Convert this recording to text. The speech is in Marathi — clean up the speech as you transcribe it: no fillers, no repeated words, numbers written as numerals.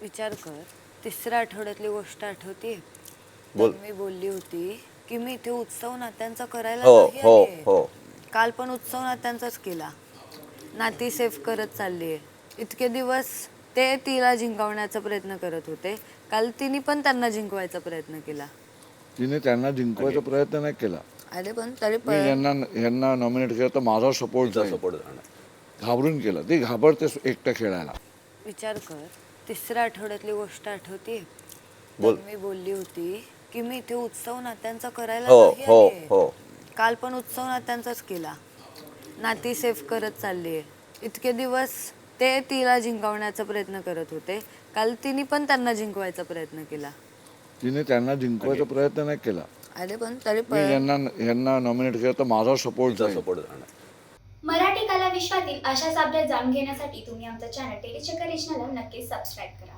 विचार कर, तिसऱ्या आठवड्यातली गोष्ट आठवते. बोल. मी बोलली होती की मी इथे उत्सव नात्यांचा करायला हो नाही हो आले. हो काल पण उत्सव नात्यांचाच केला. नाती सेफ करत चालली. इतके दिवस ते तिला जिंकवण्याचा प्रयत्न करत होते. काल तिने पण त्यांना जिंकवायचा प्रयत्न केला. तिने त्यांना जिंकवायचा प्रयत्न नाही केला. अरे पण तरी मी पण यांना नॉमिनेट केलं तर माझा सपोर्ट सपोर्ट जाणार. घाबरून केला. ती घाबरते एकटं खेळायला. विचार कर, तिसऱ्या आठवड्यातली गोष्ट आठवते. बोल. मी बोलली होती की मी इथे उत्सव नात्यांचा करायला हो नाही हो आले. हो काल पण उत्सव नात्यांचाच केला. नाती सेफ करत चालली. इतके दिवस ते तिला जिंकवण्याचा प्रयत्न करत होते. काल तिने पण त्यांना जिंकवायचा प्रयत्न केला. तिने त्यांना जिंकवायचा प्रयत्न नाही केला. अरे पण तरी मी पण यांना नॉमिनेट केलं तर माझा सपोर्ट सपोर्ट जाणार. मराठी कला विश्वातील अशाच अपडेट जाणून घेण्यासाठी तुम्ही आमचं चॅनल टेलीचक्कर रिजनला नक्कीच सबस्क्राईब करा.